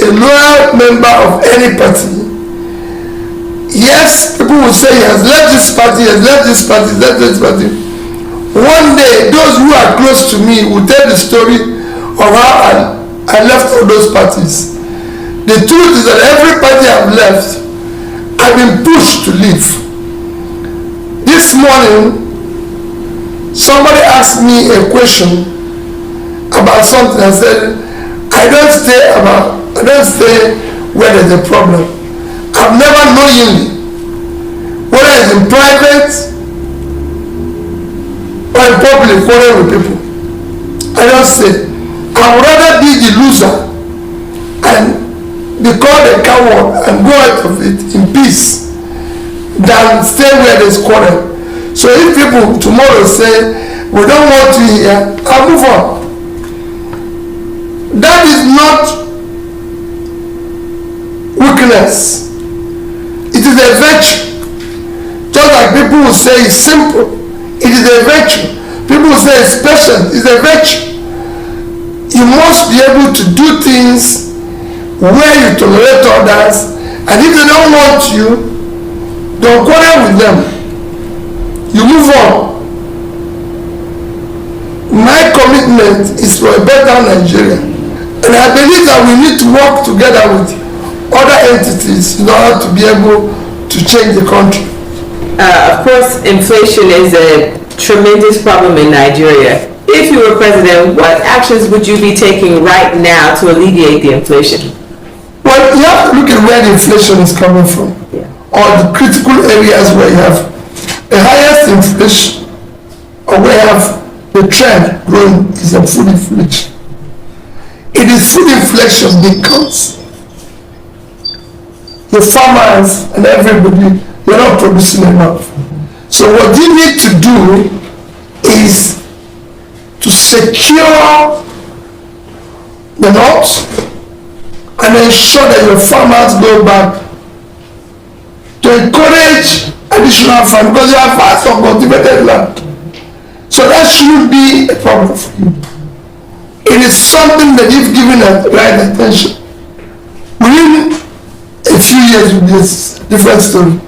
a loyal member of any party, yes, people will say he has left this party, he has left this party, he has left this party. One day, those who are close to me will tell the story of how I left all those parties. The truth is that every party I've left, I've been pushed to leave. This morning, somebody asked me a question about something. I said, I don't stay where there's a problem. I've never knowingly, whether it's in private or in public, quarrel with people. I don't say. I would rather be the loser and be called a coward and go out of it in peace than stay where there's quarrel. So if people tomorrow say, we don't want you here, I'll move on. That is not weakness. It is a virtue. Just like people will say it's simple, it is a virtue. People will say it's patient, it's a virtue. You must be able to do things where you tolerate others, and if they don't want you, don't quarrel with them. You move on. My commitment is for a better Nigeria, and I believe that we need to work together with other entities in order to be able to change the country. Of course, inflation is a tremendous problem in Nigeria. If you were president, what actions would you be taking right now to alleviate the inflation? Well, you have to look at where the inflation is coming from, or the critical areas where you have the highest inflation, or where you have the trend growing is in food inflation. It is food inflation because the farmers and everybody, they're not producing enough. So what you need to do is to secure the north and ensure that your farmers go back to encourage additional farming, because you have vast uncultivated land. So that shouldn't be a problem for you. It is something that you've given the right attention. Within a few years with this different story.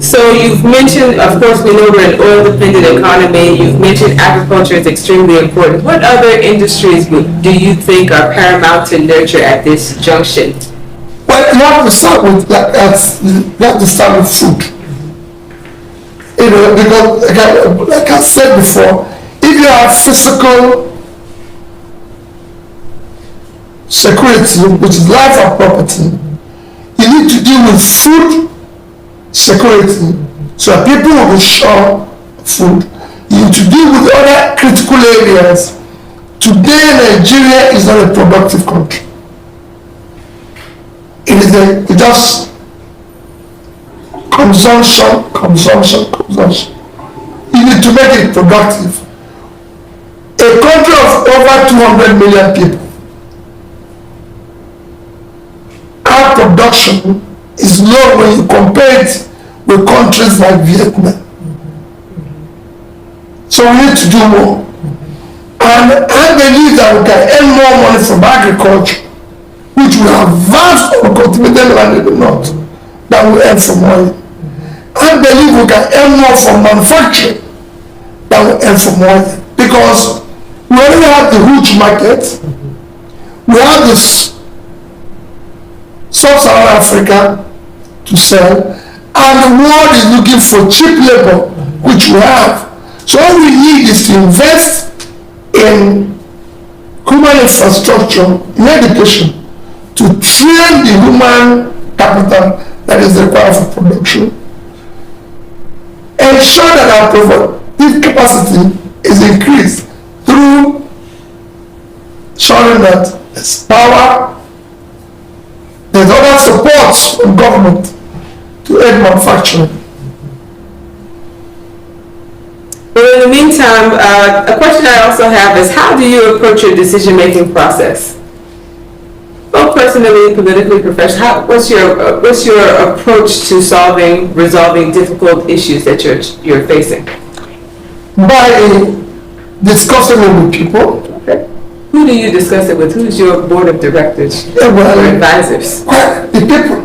So you've mentioned, of course, we know we're an oil-dependent economy. You've mentioned agriculture is extremely important. What other industries do you think are paramount to nurture at this junction? Well, you have to start with food. You know, because like I said before, if you have physical security, which is life and property, you need to deal with food security, so that people will be sure of food. You need to deal with other critical areas. Today, Nigeria is not a productive country. It is just consumption. You need to make it productive. A country of over 200 million people, our production is low when you compare it with countries like Vietnam. So we need to do more. And I believe that we can earn more money from agriculture, which will have vast uncultivated land in the north, than we earn from oil. I believe we can earn more from manufacturing than we earn from oil, because we already have the huge market. We have this sub-Saharan Africa to sell, and the world is looking for cheap labor, which we have. So all we need is to invest in human infrastructure, in education, to train the human capital that is required for production, ensure that our productive capacity is increased through ensuring that there's power, there's other supports from government to aid manufacturing. Well, in the meantime, a question I also have is, how do you approach your decision-making process? Both personally, politically, professionally, what's your approach to resolving difficult issues that you're facing? By discussing it with people. Okay. Who do you discuss it with? Who's your board of directors Yeah, well, or advisors? the people.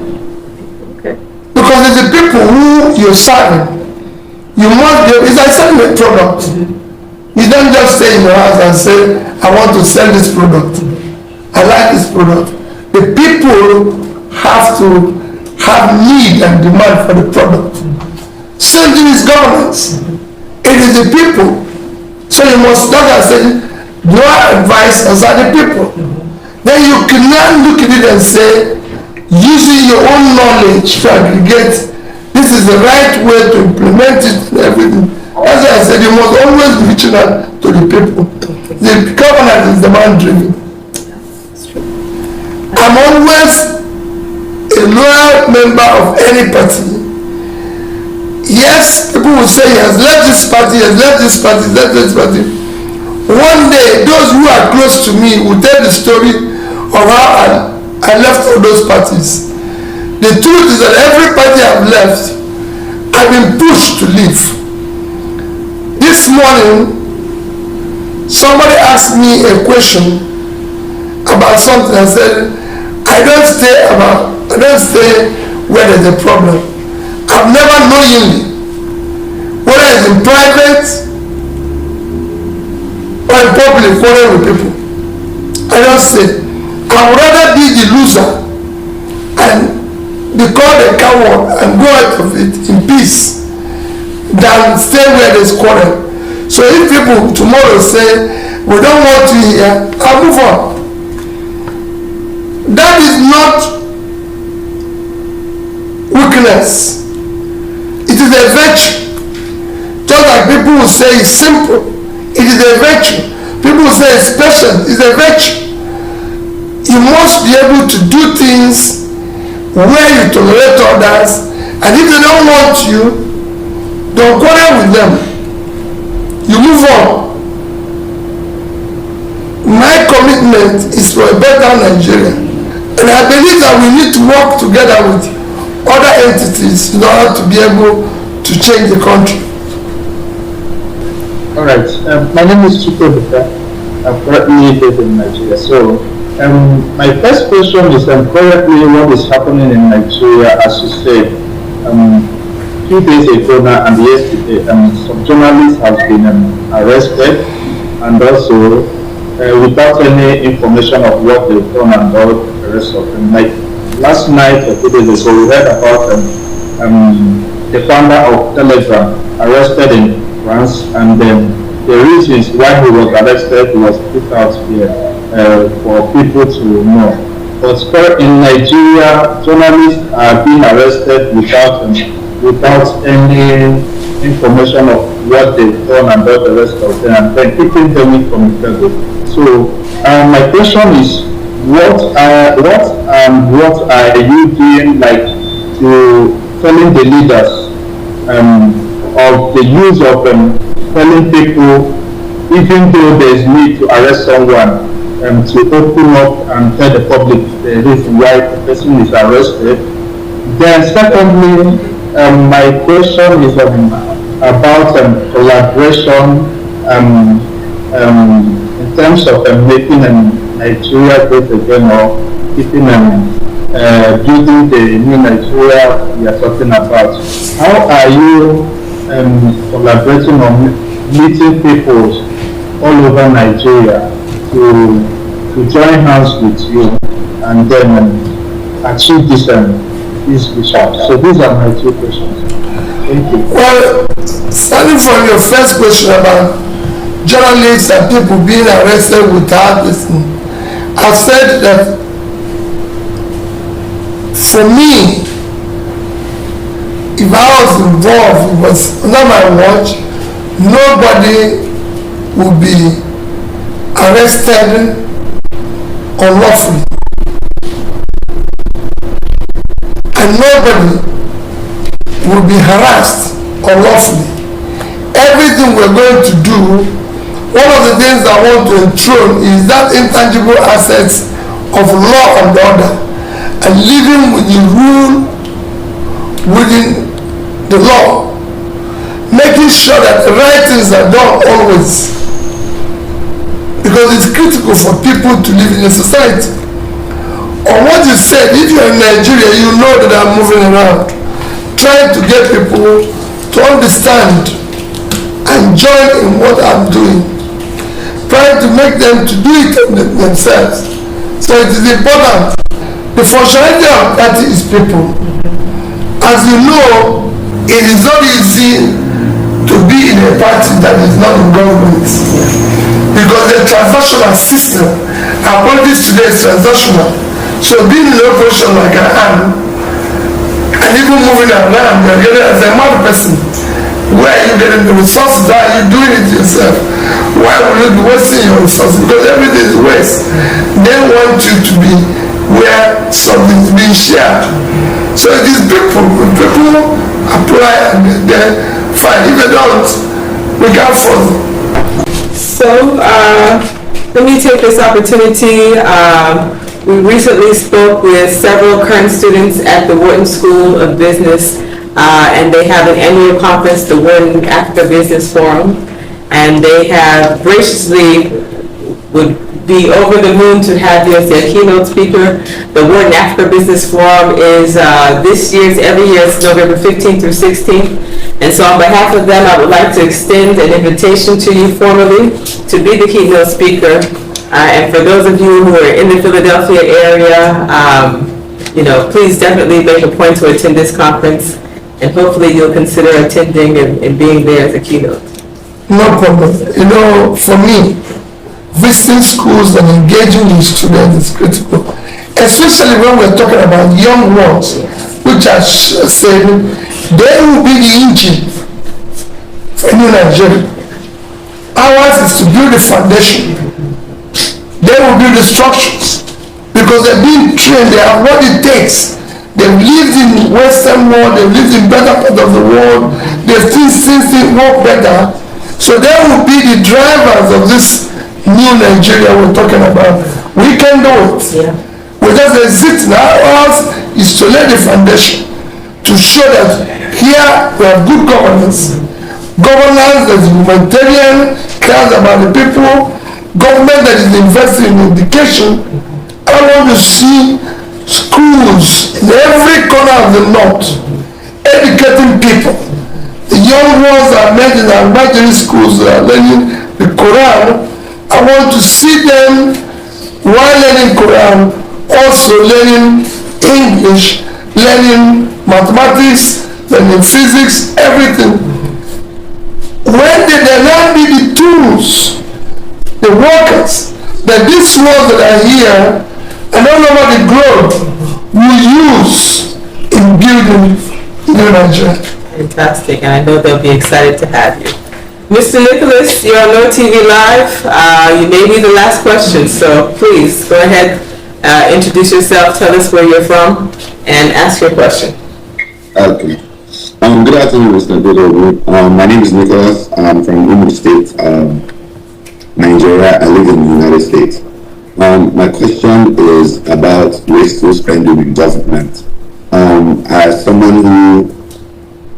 Okay. Because it's the people who you're serving. You must be, it's like selling a product. You don't just stay in your house and say, I want to sell this product. I like this product. The people have to have need and demand for the product. Same thing is governance. It is the people. So you must not have said, your advisors are the people. Then you cannot look at it and say, using your own knowledge to aggregate, this is the right way to implement it and everything. As I said, you must always be reaching out to the people. The governance is demand driven. I'm always a loyal member of any party. Yes, people will say he has left this party, he has left this party, left this party. One day, those who are close to me will tell the story of how I left all those parties. The truth is that every party I've left, I've been pushed to leave. This morning, somebody asked me a question about something. I said, I don't stay where there's a problem. I've never knowingly, whether it's in private or in public, quarrel with people. I don't say. I would rather be the loser and be called a coward and go out of it in peace than stay where there's quarrel. So if people tomorrow say, we don't want you here, I'll move on. That is not weakness. It is a virtue. Just like people will say it's simple, it is a virtue. People will say it's patient, it's a virtue. You must be able to do things where you tolerate others, and if they don't want you, don't quarrel with them. You move on. My commitment is for a better Nigeria, and I believe that we need to work together with other entities in order to be able to change the country. All right. My name is Chike Buka. I'm currently based in Nigeria. So, my first question is currently what is happening in Nigeria, as you said, a few days ago now and yesterday, some journalists have been arrested, and also without any information of what they've done and all the rest of them. Like last night or 2 days ago, we heard about the founder of Telegram arrested in France, and then the reasons why he was arrested was put out here for people to know. But in Nigeria, journalists are being arrested without any information of what they've done and all the rest of them, and then keeping them incommunicable. So my question is, what are you doing, like, to telling the leaders of the use of telling people, even though there is need to arrest someone, to open up and tell the public the reason why the person is arrested. Then secondly, my question is about collaboration in terms of making Nigeria great again, or keeping building the new Nigeria we are talking about. How are you collaborating on meeting people all over Nigeria to join hands with you and then achieve this result? So these are my two questions. Thank you. Well, starting from your first question about journalists and people being arrested without listening, I've said that for me, if I was involved, it was under my watch, nobody would be arrested unlawfully, and nobody would be harassed unlawfully. Everything we're going to do, one of the things I want to enthrone is that intangible assets of law and order, and living with the rule within the law, making sure that the right things are done always, because it's critical for people to live in a society. On what you said, if you're in Nigeria, you know that I'm moving around, trying to get people to understand and join in what I'm doing, trying to make them to do it themselves. So it is important. The functionality of party is people. As you know, it is not easy to be in a party that is not in government, because the transactional system, our politics today is transactional. So being in a position like I am, and even moving around, you're getting as a mad person. Where are you getting the resources? How are you doing it yourself? Why would you be wasting your resources? Because everything is waste. They want you to be where something is being shared. So it is people. When people apply and they're fine. If they don't, we can't follow. So, let me take this opportunity. We recently spoke with several current students at the Wharton School of Business, and they have an annual conference, the Wharton Africa Business Forum, and they have graciously would be over the moon to have you as their keynote speaker. The Wharton Africa Business Forum is this year's, every year, it's November 15th through 16th. And so on behalf of them, I would like to extend an invitation to you formally to be the keynote speaker. And for those of you who are in the Philadelphia area, please definitely make a point to attend this conference, and hopefully you'll consider attending and being there as a keynote. No problem. For me, visiting schools and engaging with students is critical, especially when we're talking about young ones, which are saying they will be the engine for New Nigeria. Ours is to build the foundation. They will build the structures because they're being trained. They have what it takes. They've lived in Western world. They've lived in better part of the world. They've seen things work better. So they will be the drivers of this new Nigeria we're talking about. We can do it. Yeah. We just exist now. Ours is to lay the foundation to show that here we have good governance. Governance that is humanitarian, cares about the people. Government that is investing in education. I want to see schools in every corner of the north educating people. The young ones are made in evangelist schools that are learning the Quran. I want to see them, while learning Quran, also learning English, learning mathematics, learning physics, everything. When they now be the tools, the workers, that these ones that are here and all over the globe will use in building New Nigeria. Fantastic, and I know they'll be excited to have you. Mr. Nicholas, you're on NOTV Live. You may be the last question, so please go ahead, introduce yourself, tell us where you're from, and ask your question. Okay. Good afternoon, Mr. Dodo. My name is Nicholas. I'm from Imo State, Nigeria. I live in the United States. My question is about wasteful spending in government. As someone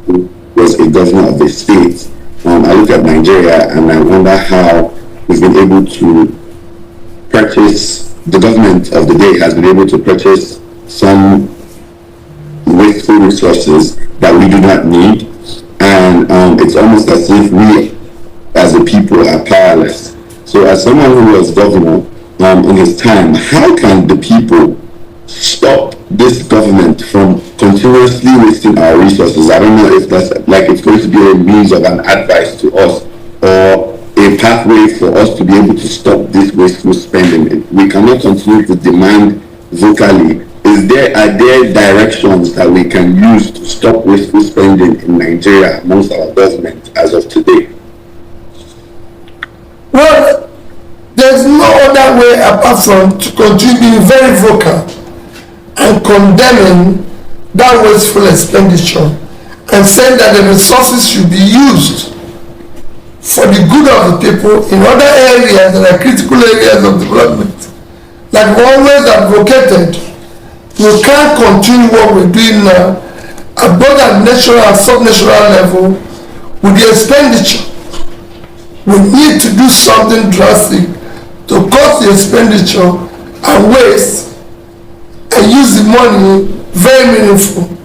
who was a governor of the state, I look at Nigeria and I wonder how we've been able to purchase, the government of the day has been able to purchase some wasteful resources that we do not need, and it's almost as if we as a people are powerless. So as someone who was governor in his time, how can the people stop this government from continuously wasting our resources? I don't know if that's like it's going to be a means of an advice to us or a pathway for us to be able to stop this wasteful spending. We cannot continue to demand vocally. Are there directions that we can use to stop wasteful spending in Nigeria amongst our government as of today? Well, there's no other way apart from to continue being very vocal and condemning that wasteful expenditure and saying that the resources should be used for the good of the people in other areas that are critical areas of development. Like we always advocated, we can't continue what we're doing now at both at national and sub-national level with the expenditure. We need to do something drastic to cut the expenditure and waste and use the money very meaningful.